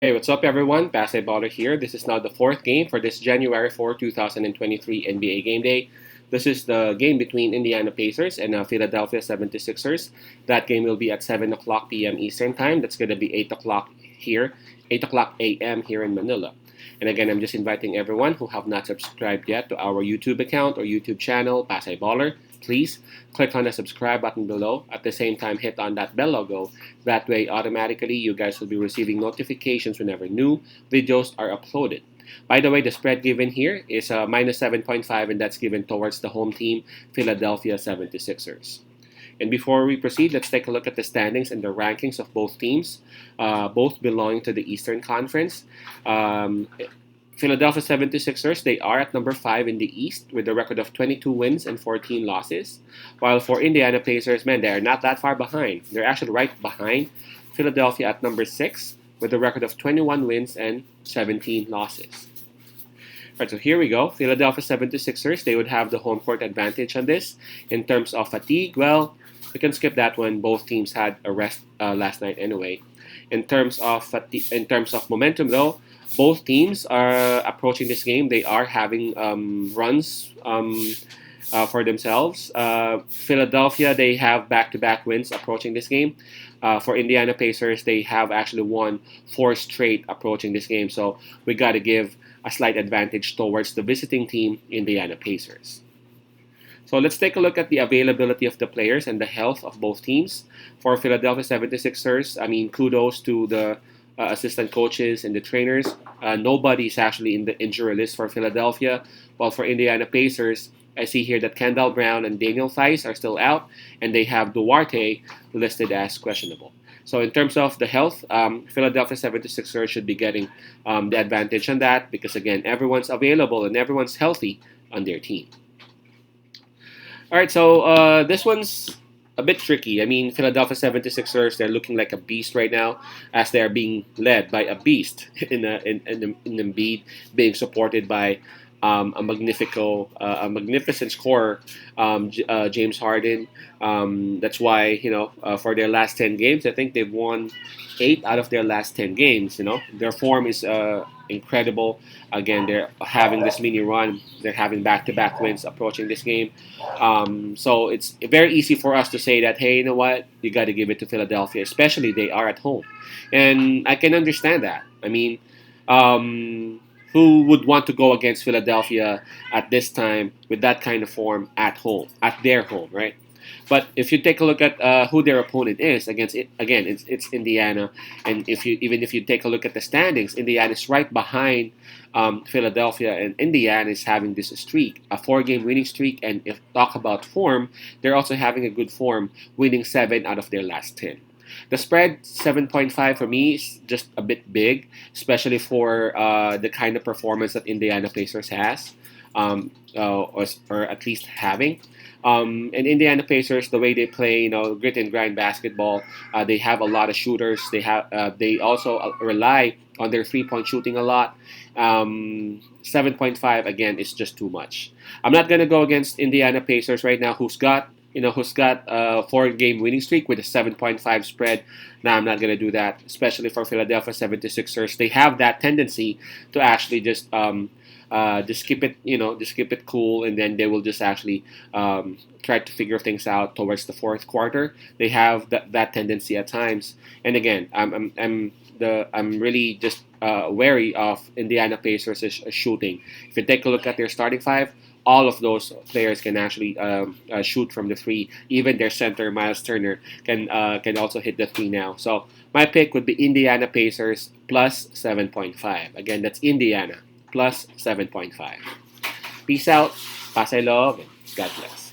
Hey, what's up, everyone? Basketballer here. This is now the fourth game for this January 4, 2023 NBA Game Day. This is the game between Indiana Pacers and Philadelphia 76ers. That game will be at 7 o'clock p.m. Eastern Time. That's going to be 8 o'clock here, 8 o'clock a.m. here in Manila. And again, I'm just inviting everyone who have not subscribed yet to our YouTube account or YouTube channel, Pasay Baller. Please click on the subscribe button below. At the same time, hit on that bell logo. That way, automatically, you guys will be receiving notifications whenever new videos are uploaded. By the way, the spread given here is minus 7.5, and that's given towards the home team, Philadelphia 76ers. And before we proceed, let's take a look at the standings and the rankings of both teams, both belonging to the Eastern Conference. Um, Philadelphia 76ers, they are at number 5 in the East with a record of 22 wins and 14 losses. While for Indiana Pacers, man, they are not that far behind. They're actually right behind Philadelphia at number 6 with a record of 21 wins and 17 losses. Right, so here we go. Philadelphia 76ers, they would have the home court advantage on this. In terms of fatigue, well, we can skip that one. Both teams had a rest last night anyway. In terms of momentum, though, both teams are approaching this game. They are having runs for themselves. Philadelphia, they have back-to-back wins approaching this game. For Indiana Pacers, they have actually won 4 straight approaching this game. So we got to give a slight advantage towards the visiting team, Indiana Pacers. So let's take a look at the availability of the players and the health of both teams. For Philadelphia 76ers, I mean, kudos to the assistant coaches and the trainers. Nobody's actually in the injury list for Philadelphia. While for Indiana Pacers, I see here that Kendall Brown and Daniel Theis are still out, and they have Duarte listed as questionable. So in terms of the health, Philadelphia 76ers should be getting the advantage on that because, again, everyone's available and everyone's healthy on their team. All right, so this one's a bit tricky. I mean, Philadelphia 76ers, they're looking like a beast right now as they're being led by a beast in Embiid, being supported by a magnificent scorer, James Harden. That's why, for their last 10 games, I think they've won 8 out of their last 10 games. Their form is incredible. Again, they're having this mini run. They're having back-to-back wins approaching this game. So it's very easy for us to say that, hey, you know what? You got to give it to Philadelphia, especially they are at home. And I can understand that. I mean, who would want to go against Philadelphia at this time with that kind of form at home, at their home, right? But if you take a look at who their opponent is against it, again, it's Indiana, and if you take a look at the standings, Indiana is right behind Philadelphia, and Indiana is having this streak, a 4-game winning streak, and if talk about form, they're also having a good form, winning 7 out of their last 10. The spread 7.5 for me is just a bit big, especially for the kind of performance that Indiana Pacers has, or at least having. And Indiana Pacers, the way they play, grit and grind basketball, they have a lot of shooters. They also rely on their 3-point shooting a lot. 7.5 again is just too much. I'm not gonna go against Indiana Pacers right now, who's got a 4-game winning streak with a 7.5 spread. Now I'm not gonna do that, especially for Philadelphia 76ers. They have that tendency to actually just keep it, just keep it cool, and then they will just actually try to figure things out towards the fourth quarter. They have that tendency at times, and again, I'm really just wary of Indiana Pacers' shooting. If you take a look at their starting five, all of those players can actually shoot from the free. Even their center, Miles Turner, can also hit the three now. So my pick would be Indiana Pacers plus 7.5. Again, that's Indiana plus 7.5. Peace out. Pasay love. And God bless.